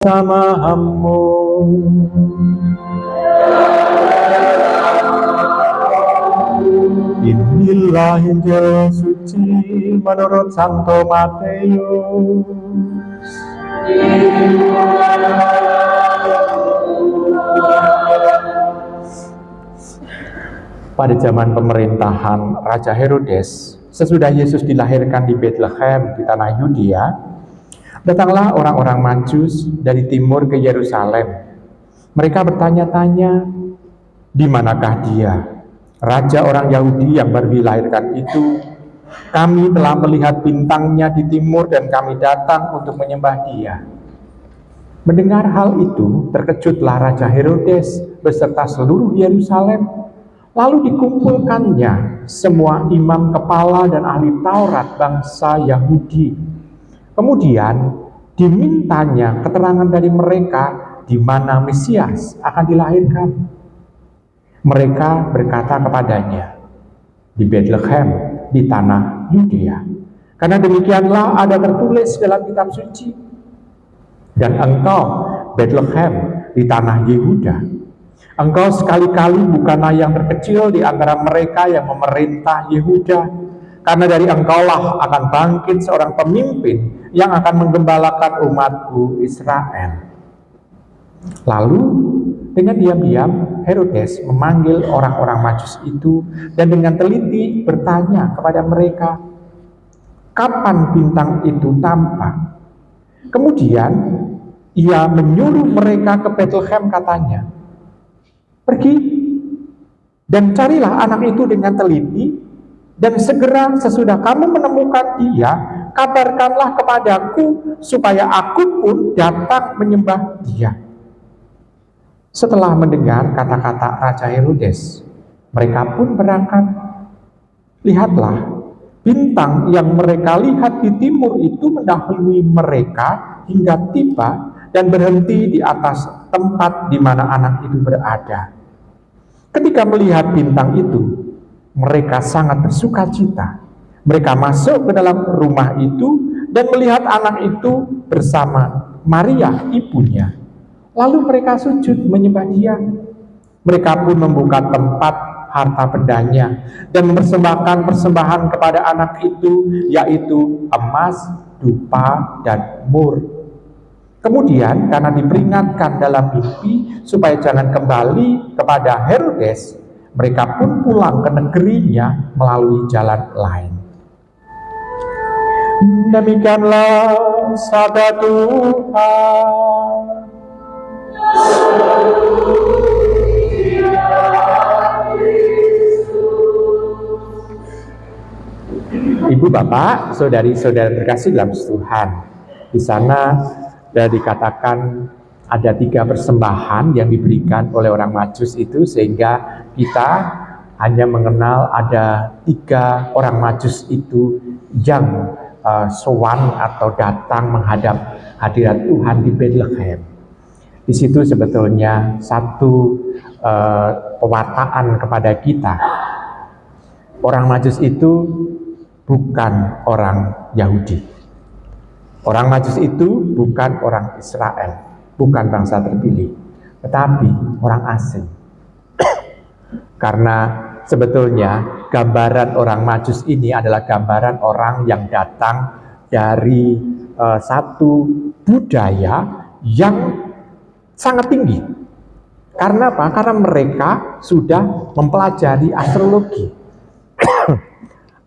Samamu. Inilah Injil suci menurut Santo Matius. Pada zaman pemerintahan Raja Herodes, sesudah Yesus dilahirkan di Bethlehem di tanah Yudea, datanglah orang-orang Majus dari timur ke Yerusalem. Mereka bertanya-tanya, di manakah dia, Raja orang Yahudi yang baru dilahirkan itu? Kami telah melihat bintangnya di timur dan kami datang untuk menyembah dia. Mendengar hal itu, terkejutlah Raja Herodes beserta seluruh Yerusalem. Lalu dikumpulkannya semua imam kepala dan ahli Taurat bangsa Yahudi. Kemudian dimintanya keterangan dari mereka di mana Mesias akan dilahirkan. Mereka berkata kepadanya, di Bethlehem, di tanah Yudea. Karena demikianlah ada tertulis dalam kitab suci. Dan engkau, Bethlehem, di tanah Yehuda, engkau sekali-kali bukanlah yang terkecil di antara mereka yang memerintah Yehuda, karena dari engkaulah akan bangkit seorang pemimpin yang akan menggembalakan umatku Israel. Lalu dengan diam-diam Herodes memanggil orang-orang Majus itu dan dengan teliti bertanya kepada mereka, kapan bintang itu tampak? Kemudian ia menyuruh mereka ke Bethlehem, katanya, pergi dan carilah anak itu dengan teliti, dan segera sesudah kamu menemukan dia, kabarkanlah kepadaku supaya aku pun datang menyembah dia. Setelah mendengar kata-kata Raja Herodes, mereka pun berangkat. Lihatlah, bintang yang mereka lihat di timur itu mendahului mereka hingga tiba dan berhenti di atas tempat di mana anak itu berada. Ketika melihat bintang itu, mereka sangat bersuka cita. Mereka masuk ke dalam rumah itu dan melihat anak itu bersama Maria, ibunya. Lalu mereka sujud menyembah dia. Mereka pun membuka tempat harta bendanya dan mempersembahkan persembahan kepada anak itu, yaitu emas, dupa, dan mur. Kemudian karena diperingatkan dalam mimpi supaya jangan kembali kepada Herodes, mereka pun pulang ke negerinya melalui jalan lain. Demikianlah sabda Tuhan. Ibu, bapak, saudari-saudara terkasih dalam Tuhan, di sana dikatakan ada 3 persembahan yang diberikan oleh orang Majus itu, sehingga kita hanya mengenal ada 3 orang Majus itu yang sowan atau datang menghadap hadirat Tuhan di Bethlehem. Di situ sebetulnya satu pewartaan kepada kita. Orang Majus itu bukan orang Yahudi. Orang Majus itu bukan orang Israel, bukan bangsa terpilih, tetapi orang asing. Karena sebetulnya gambaran orang Majus ini adalah gambaran orang yang datang dari satu budaya yang sangat tinggi. Karena apa? Karena mereka sudah mempelajari astrologi.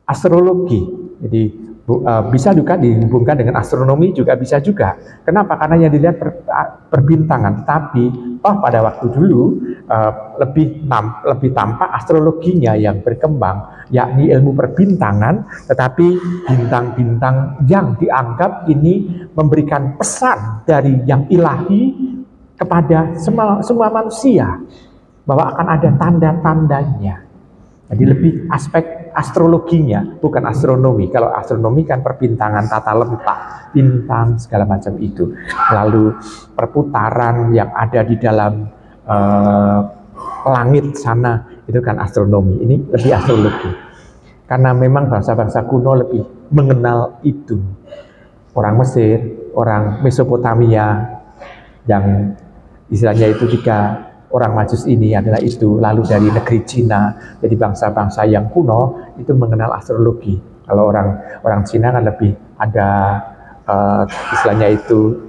Astrologi, jadi bisa juga dihubungkan dengan astronomi, juga bisa juga. Kenapa? Karena yang dilihat perbintangan, tapi pada waktu dulu lebih tampak astrologinya yang berkembang, yakni ilmu perbintangan, tetapi bintang-bintang yang dianggap ini memberikan pesan dari yang ilahi kepada semua manusia, bahwa akan ada tanda-tandanya. Jadi lebih aspek astrologinya, bukan astronomi. Kalau astronomi kan perbintangan, tata letak, bintang, segala macam itu. Lalu perputaran yang ada di dalam langit sana, itu kan astronomi. Ini lebih astrologi. Karena memang bangsa-bangsa kuno lebih mengenal itu. Orang Mesir, orang Mesopotamia, yang istilahnya itu tiga orang Majus ini adalah itu lalu dari negeri Cina, jadi bangsa-bangsa yang kuno itu mengenal astrologi. Kalau orang Cina kan lebih ada istilahnya itu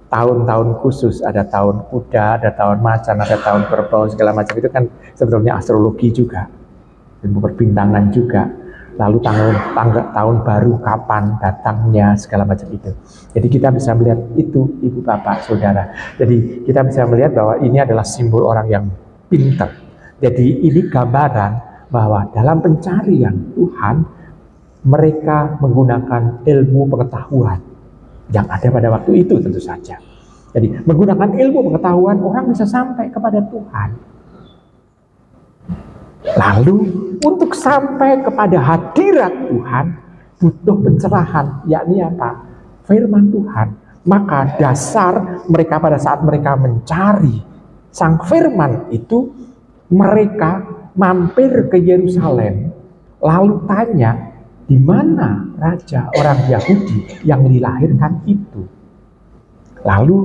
tahun-tahun khusus, ada tahun kuda, ada tahun macan, ada tahun kerbau, segala macam itu kan sebetulnya astrologi juga, ilmu perbintangan juga. Lalu tahun baru kapan datangnya, segala macam itu. Jadi kita bisa melihat itu, ibu bapak saudara. Jadi kita bisa melihat bahwa ini adalah simbol orang yang pintar. Jadi ini gambaran bahwa dalam pencarian Tuhan, mereka menggunakan ilmu pengetahuan yang ada pada waktu itu tentu saja. Jadi menggunakan ilmu pengetahuan orang bisa sampai kepada Tuhan. Lalu untuk sampai kepada hadirat Tuhan butuh pencerahan, yakni apa? Firman Tuhan. Maka dasar mereka pada saat mereka mencari sang firman itu, mereka mampir ke Yerusalem lalu tanya, di mana raja orang Yahudi yang dilahirkan itu? Lalu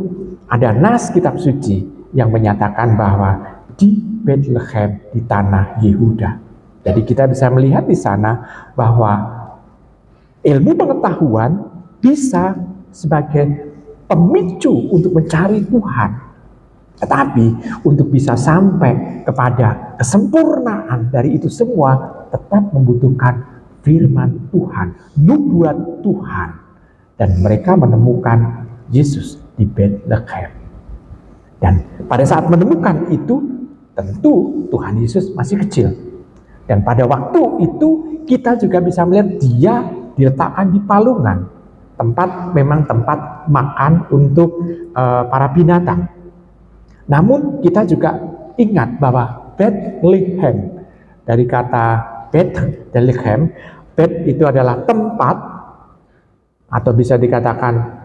ada nas kitab suci yang menyatakan bahwa di Bethlehem di tanah Yehuda. Jadi kita bisa melihat di sana bahwa ilmu pengetahuan bisa sebagai pemicu untuk mencari Tuhan. Tetapi untuk bisa sampai kepada kesempurnaan dari itu semua tetap membutuhkan firman Tuhan, nubuat Tuhan. Dan mereka menemukan Yesus di Bethlehem. Dan pada saat menemukan itu, tentu Tuhan Yesus masih kecil. Dan pada waktu itu kita juga bisa melihat dia diletakkan di palungan. Memang tempat makan untuk para binatang. Namun kita juga ingat bahwa Bethlehem, dari kata Bethlehem, Beth itu adalah tempat, atau bisa dikatakan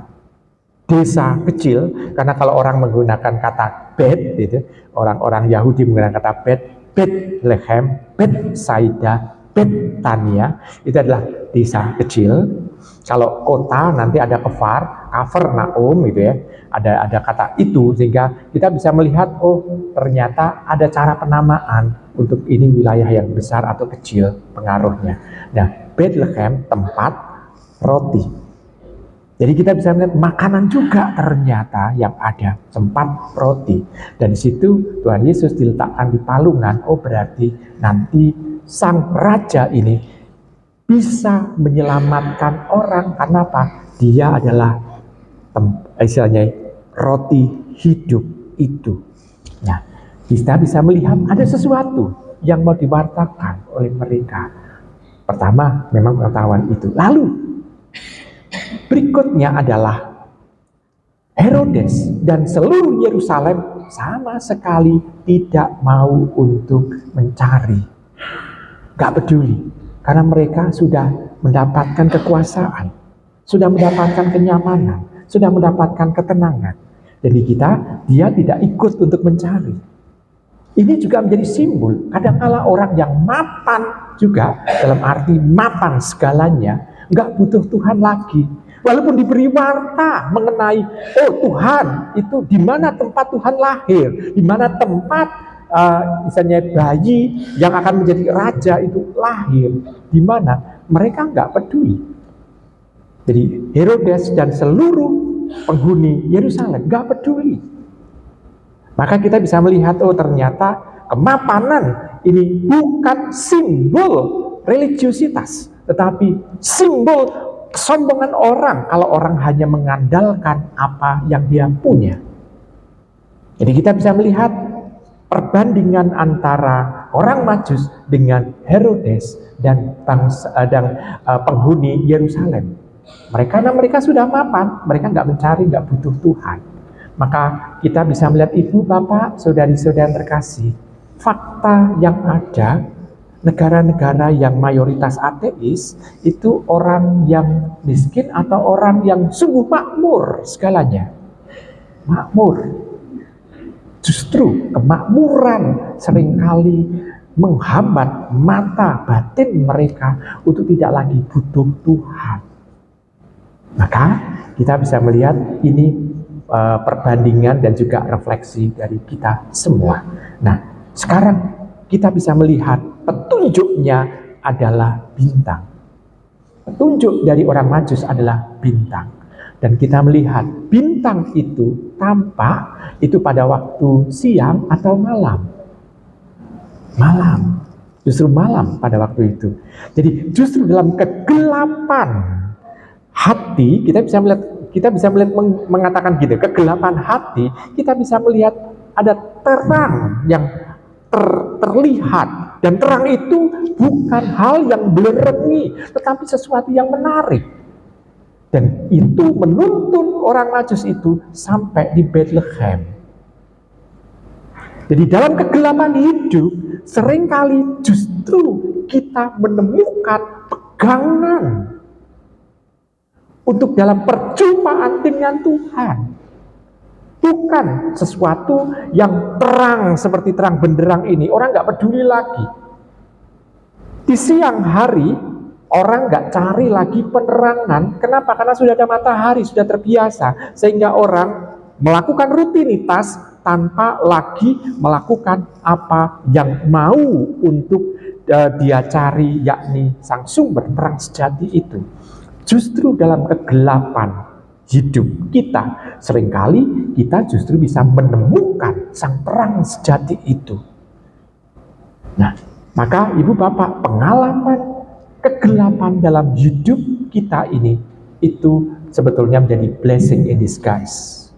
desa kecil, karena kalau orang menggunakan kata Bet, gitu, orang-orang Yahudi menggunakan kata Bet, Bethlehem, Betsaida, Betania, itu adalah desa kecil. Kalau kota nanti ada Kafarnaum, gitu ya, ada kata itu, sehingga kita bisa melihat, oh ternyata ada cara penamaan untuk ini wilayah yang besar atau kecil pengaruhnya. Nah, Bethlehem tempat roti. Jadi kita bisa melihat makanan juga ternyata yang ada, tempat roti. Dan di situ Tuhan Yesus diletakkan di palungan. Oh berarti nanti sang raja ini bisa menyelamatkan orang. Karena apa? Dia adalah istilahnya roti hidup itu. Nah, kita bisa melihat ada sesuatu yang mau diwartakan oleh mereka. Pertama, memang pengetahuan itu. Lalu berikutnya adalah Herodes dan seluruh Yerusalem sama sekali tidak mau untuk mencari. Gak peduli, karena mereka sudah mendapatkan kekuasaan, sudah mendapatkan kenyamanan, sudah mendapatkan ketenangan. Jadi dia tidak ikut untuk mencari. Ini juga menjadi simbol, kadang-kala orang yang mapan juga, dalam arti mapan segalanya, gak butuh Tuhan lagi. Walaupun diberi warta mengenai, oh Tuhan itu di mana tempat Tuhan lahir, di mana tempat misalnya bayi yang akan menjadi raja itu lahir, di mana mereka nggak peduli. Jadi Herodes dan seluruh penghuni Yerusalem nggak peduli. Maka kita bisa melihat, oh ternyata kemapanan ini bukan simbol religiusitas, tetapi simbol kesombongan orang kalau orang hanya mengandalkan apa yang dia punya. Jadi kita bisa melihat perbandingan antara orang Majus dengan Herodes dan penghuni Yerusalem. Mereka sudah mapan, mereka nggak mencari, nggak butuh Tuhan. Maka kita bisa melihat ibu, bapak, saudari-saudari terkasih, fakta yang ada. Negara-negara yang mayoritas ateis itu orang yang miskin atau orang yang sungguh makmur segalanya. Makmur. Justru kemakmuran seringkali menghambat mata batin mereka untuk tidak lagi butuh Tuhan. Maka kita bisa melihat ini perbandingan dan juga refleksi dari kita semua. Nah, sekarang kita bisa melihat petunjuknya adalah bintang. Petunjuk dari orang Majus adalah bintang. Dan kita melihat bintang itu tampak itu pada waktu siang atau malam. Malam. Justru malam pada waktu itu. Jadi justru dalam kegelapan hati, kita bisa melihat mengatakan gitu, kegelapan hati, kita bisa melihat ada terang yang terlihat. Dan terang itu bukan hal yang belerengi, tetapi sesuatu yang menarik. Dan itu menuntun orang Majus itu sampai di Bethlehem. Jadi dalam kegelapan hidup, seringkali justru kita menemukan pegangan untuk dalam perjumpaan dengan Tuhan. Bukan sesuatu yang terang seperti terang benderang ini. Orang gak peduli lagi. Di siang hari, orang gak cari lagi penerangan. Kenapa? Karena sudah ada matahari, sudah terbiasa. Sehingga orang melakukan rutinitas tanpa lagi melakukan apa yang mau untuk dia cari, yakni sang sumber terang sejati itu. Justru dalam kegelapan hidup kita, seringkali kita justru bisa menemukan sang terang sejati itu. Nah, maka ibu bapak, pengalaman kegelapan dalam hidup kita ini itu sebetulnya menjadi blessing in disguise,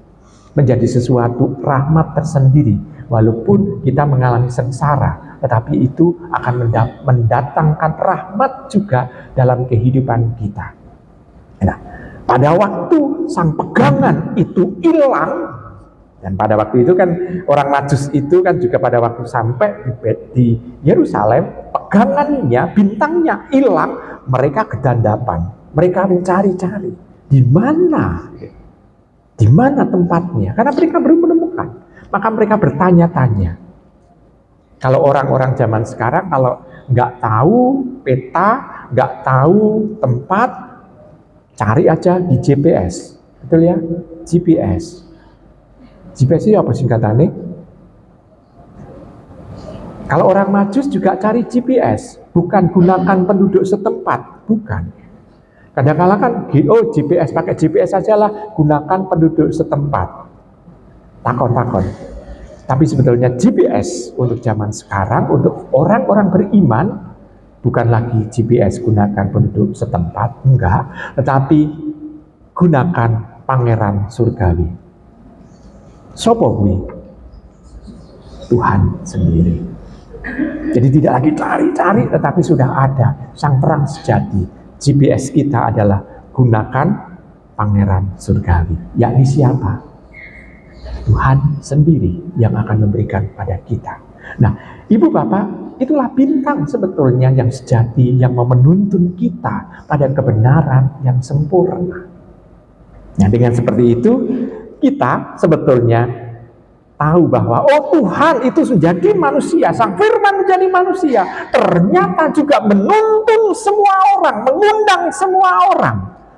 menjadi sesuatu rahmat tersendiri. Walaupun kita mengalami sengsara, tetapi itu akan mendatangkan rahmat juga dalam kehidupan kita. Nah, pada waktu sang pegangan itu hilang, dan pada waktu itu kan orang Majus itu kan juga pada waktu sampai di Yerusalem, pegangannya, bintangnya hilang, mereka kedandapan, mereka mencari-cari di mana tempatnya, karena mereka belum menemukan. Maka mereka bertanya-tanya. Kalau orang-orang zaman sekarang kalau nggak tahu peta, nggak tahu tempat, cari aja di GPS, betul ya? GPS. GPS itu apa singkatannya? Kalau orang Majus juga cari GPS, bukan gunakan penduduk setempat, bukan. Kadang-kadang kan, GPS, pakai GPS saja lah, gunakan penduduk setempat. Takon-takon. Tapi sebetulnya GPS untuk zaman sekarang, untuk orang-orang beriman, bukan lagi GPS gunakan penduduk setempat, enggak, tetapi gunakan pangeran surgawi. Sopo kuwi? Tuhan sendiri. Jadi tidak lagi cari-cari, tetapi sudah ada sang terang sejati. GPS kita adalah gunakan pangeran surgawi. Yakni siapa? Tuhan sendiri yang akan memberikan pada kita. Nah, ibu bapak, itulah bintang sebetulnya yang sejati, yang menuntun kita pada kebenaran yang sempurna. Nah, dengan seperti itu, kita sebetulnya tahu bahwa Tuhan itu menjadi manusia, sang firman menjadi manusia, ternyata juga menuntun semua orang, mengundang semua orang.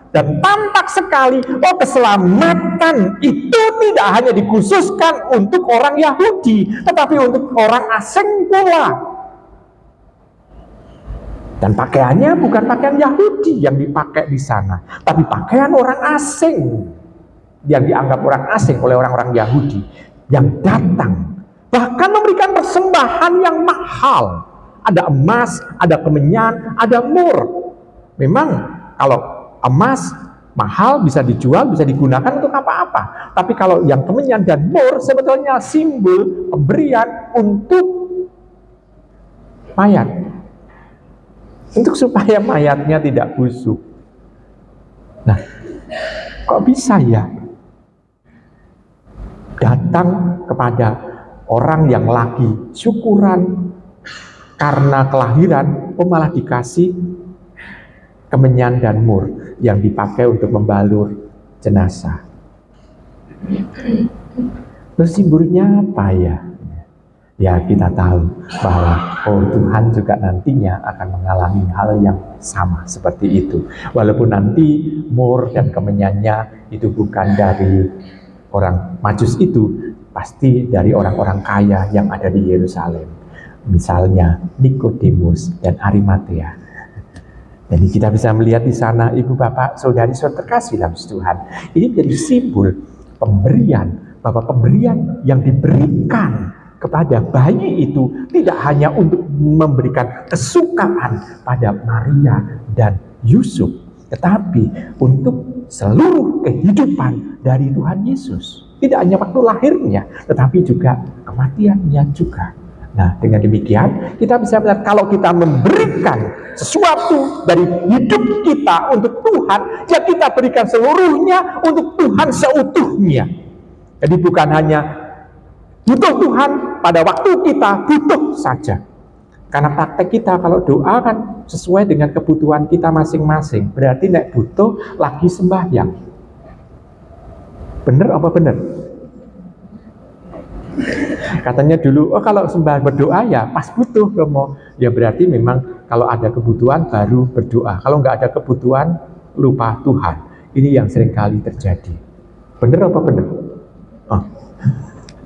Dan tampak sekali, keselamatan itu tidak hanya dikhususkan untuk orang Yahudi, tetapi untuk orang asing pula. Dan pakaiannya bukan pakaian Yahudi yang dipakai di sana, tapi pakaian orang asing yang dianggap orang asing oleh orang-orang Yahudi yang datang, bahkan memberikan persembahan yang mahal. Ada emas, ada kemenyan, ada mur. Memang kalau emas mahal bisa dijual, bisa digunakan untuk apa-apa. Tapi kalau yang kemenyan dan mur sebetulnya simbol pemberian untuk mayat, untuk supaya mayatnya tidak busuk. Nah, kok bisa ya datang kepada orang yang lagi syukuran karena kelahiran, malah dikasih kemenyan dan mur yang dipakai untuk membalur jenazah. Terus simbolnya apa ya? Ya, kita tahu bahwa Tuhan juga nantinya akan mengalami hal yang sama seperti itu. Walaupun nanti mur dan kemenyannya itu bukan dari Orang Majus itu pasti dari orang-orang kaya yang ada di Yerusalem. Misalnya Nikodemus dan Arimatea. Jadi kita bisa melihat di sana, ibu bapak, saudari saudara terkasih dalam Tuhan. Ini menjadi simbol pemberian, bahwa pemberian yang diberikan kepada bayi itu tidak hanya untuk memberikan kesukaan pada Maria dan Yusuf, tetapi untuk seluruh kehidupan dari Tuhan Yesus. Tidak hanya waktu lahirnya, tetapi juga kematiannya juga. Nah, dengan demikian kita bisa melihat kalau kita memberikan sesuatu dari hidup kita untuk Tuhan, ya kita berikan seluruhnya untuk Tuhan seutuhnya. Jadi bukan hanya butuh Tuhan pada waktu kita butuh saja. Karena praktek kita kalau doa kan sesuai dengan kebutuhan kita masing-masing. Berarti nek butuh lagi sembahyang. Bener apa bener? Katanya dulu, oh kalau sembah berdoa ya pas butuh Romo. Ya berarti memang kalau ada kebutuhan baru berdoa. Kalau nggak ada kebutuhan lupa Tuhan. Ini yang seringkali terjadi. Bener apa bener? Oh.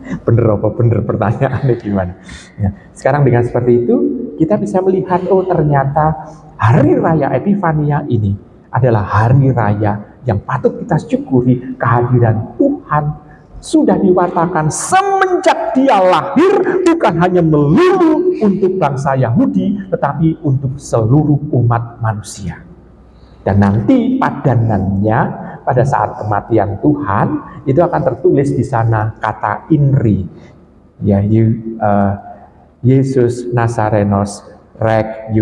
Bener apa bener, pertanyaannya gimana? Ya, sekarang dengan seperti itu kita bisa melihat, oh ternyata hari raya Epifania ini adalah hari raya yang patut kita syukuri. Kehadiran Tuhan sudah diwatakan semenjak dia lahir, bukan hanya melulu untuk bangsa Yahudi, tetapi untuk seluruh umat manusia. Dan nanti padanannya pada saat kematian Tuhan itu akan tertulis di sana kata INRI, ya, Yesus Nazarenos Rek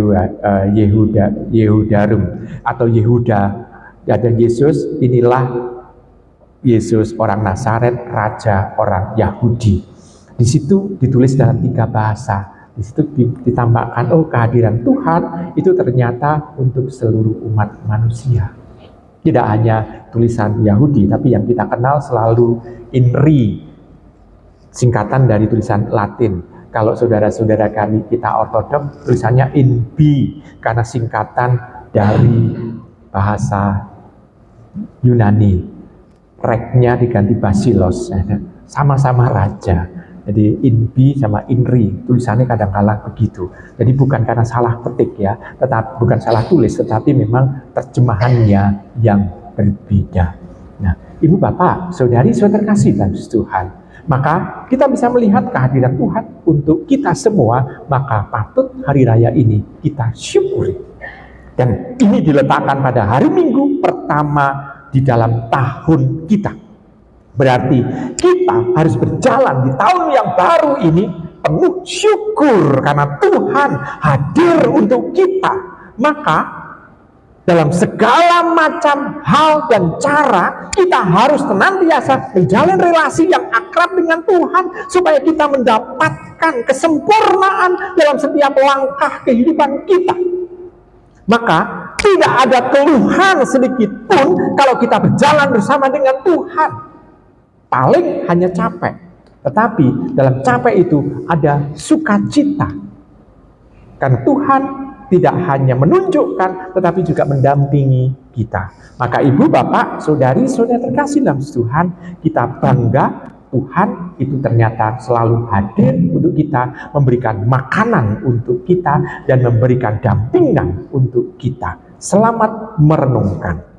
Yehudarum, atau Yehuda. Ada Yesus, inilah Yesus orang Nazaret, raja orang Yahudi. Di situ ditulis dalam 3 bahasa. Di situ ditambahkan, oh kehadiran Tuhan itu ternyata untuk seluruh umat manusia. Tidak hanya tulisan Yahudi, tapi yang kita kenal selalu INRI, singkatan dari tulisan Latin. Kalau saudara-saudara kami kita ortodok, tulisannya INBI, karena singkatan dari bahasa Yunani. Reknya diganti Basilos, sama-sama raja. Jadi INBI sama INRI, tulisannya kadang-kala begitu. Jadi bukan karena salah ketik ya, tetapi bukan salah tulis, tetapi memang terjemahannya yang berbeda. Nah, ibu bapak, saudari saudara terkasih dalam Tuhan, maka kita bisa melihat kehadiran Tuhan untuk kita semua, maka patut hari raya ini kita syukuri. Dan ini diletakkan pada hari Minggu pertama di dalam tahun kita. Berarti kita harus berjalan di tahun yang baru ini penuh syukur karena Tuhan hadir untuk kita. Maka dalam segala macam hal dan cara kita harus senantiasa menjalin relasi yang akrab dengan Tuhan supaya kita mendapatkan kesempurnaan dalam setiap langkah kehidupan kita. Maka tidak ada keluhan sedikit pun kalau kita berjalan bersama dengan Tuhan. Paling hanya capek. Tetapi dalam capek itu ada sukacita. Karena Tuhan tidak hanya menunjukkan, tetapi juga mendampingi kita. Maka ibu, bapak, saudari, saudara terkasih dalam Tuhan, kita bangga Tuhan itu ternyata selalu hadir untuk kita, memberikan makanan untuk kita, dan memberikan dampingan untuk kita. Selamat merenungkan.